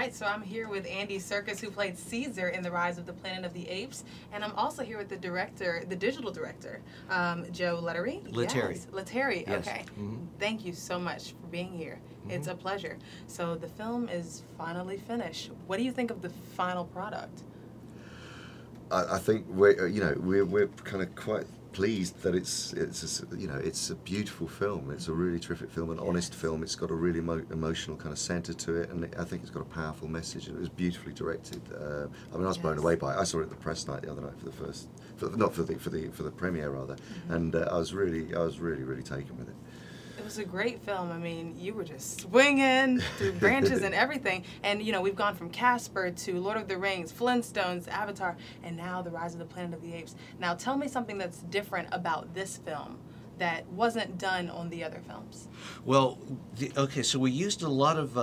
right, so I'm here with Andy Serkis, who played Caesar in The Rise of the Planet of the Apes, and I'm also here with the director, the digital director, Joe Letteri. Letteri. Yes, Letteri, yes. okay. Thank you so much for being here. It's a pleasure. So the film is finally finished. What do you think of the final product? I think we're kind of quite pleased that it's a beautiful film. It's a really terrific film, an honest film. It's got a really emotional kind of centre to it, and I think it's got a powerful message. And it was beautifully directed. I mean, I was blown away by it. I saw it at the press night the other night for the premiere rather, and I was really taken with it. It was a great film. I mean, you were just swinging through branches and everything. And, you know, we've gone from Casper to Lord of the Rings, Flintstones, Avatar, and now The Rise of the Planet of the Apes. Now, tell me something that's different about this film that wasn't done on the other films. Well, okay, so we used a lot of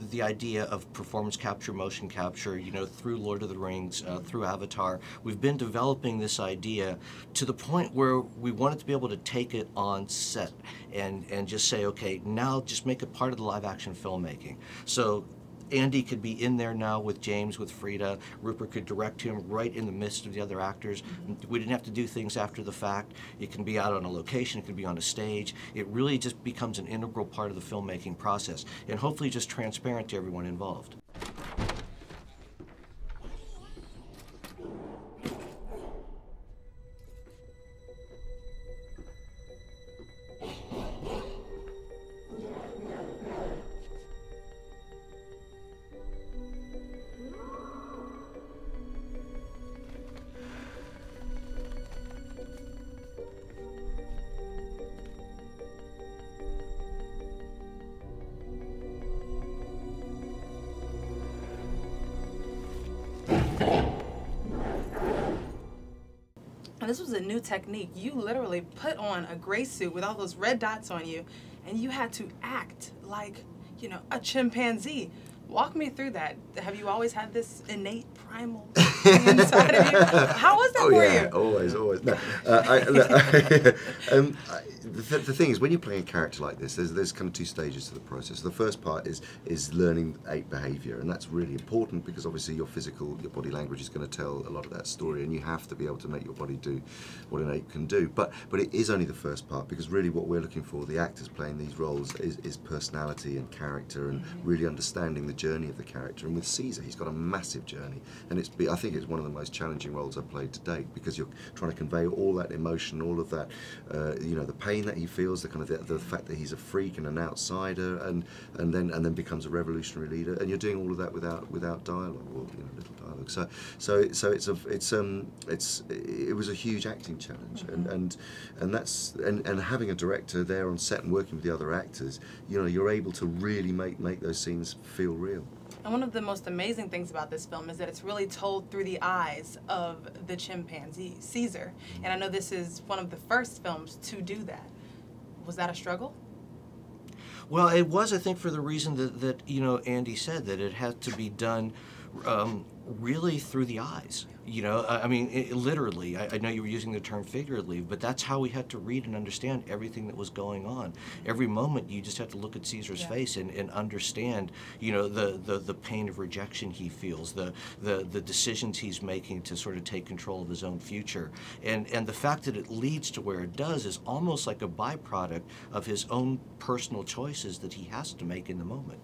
the idea of performance capture, motion capture, you know, through Lord of the Rings, through Avatar. We've been developing this idea to the point where we wanted to be able to take it on set and just say, okay, now just make it part of the live action filmmaking. So Andy could be in there now with James, with Frida. Rupert could direct him right in the midst of the other actors. We didn't have to do things after the fact. It can be out on a location, it can be on a stage. It really just becomes an integral part of the filmmaking process, and hopefully just transparent to everyone involved. And this was a new technique. You literally put on a gray suit with all those red dots on you, and you had to act like, you know, a chimpanzee. Walk me through that. Have you always had this innate primal thing inside of you? How was that for you? Always. No, the thing is, when you're playing a character like this, there's kind of two stages to the process. The first part is learning ape behaviour, and that's really important because obviously your body language is going to tell a lot of that story, and you have to be able to make your body do what an ape can do. But it is only the first part, because really what we're looking for, the actors playing these roles, is personality and character, and really understanding the journey of the character. And with Caesar, he's got a massive journey, and I think it's one of the most challenging roles I've played to date, because you're trying to convey all that emotion, all of that, the pain that he feels, the kind of the fact that he's a freak and an outsider, and then becomes a revolutionary leader, and you're doing all of that without dialogue, or little dialogue. It was a huge acting challenge, and having a director there on set and working with the other actors, you're able to really make those scenes feel real. And one of the most amazing things about this film is that it's really told through the eyes of the chimpanzee, Caesar. And I know this is one of the first films to do that. Was that a struggle? Well, it was, I think, for the reason that Andy said, that it had to be done really through the eyes. I mean, literally. I know you were using the term figuratively, but that's how we had to read and understand everything that was going on. Every moment, you just have to look at Caesar's face and understand, the pain of rejection he feels, the decisions he's making to sort of take control of his own future, and the fact that it leads to where it does is almost like a byproduct of his own personal choices that he has to make in the moment.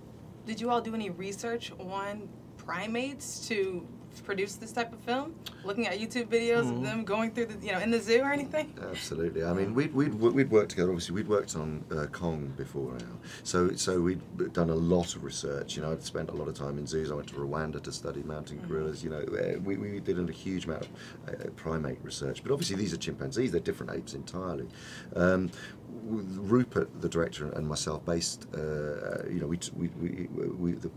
Did you all do any research on primates to produce this type of film? Looking at YouTube videos of them going through in the zoo or anything? Absolutely. I mean, we'd worked together. Obviously, we'd worked on Kong before now, so we'd done a lot of research. I'd spent a lot of time in zoos. I went to Rwanda to study mountain gorillas. We did a huge amount of primate research. But obviously, these are chimpanzees. They're different apes entirely. Rupert, the director, and myself based, we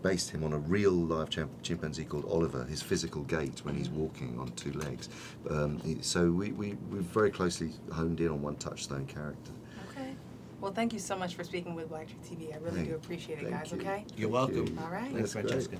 based him on a real live chimpanzee called Oliver. His physical gait when he's walking on two legs. So we very closely honed in on one touchstone character. Okay. Well, thank you so much for speaking with Black Tree TV. I really do appreciate it, guys. Okay. You're welcome. All right. Thanks, Francesca.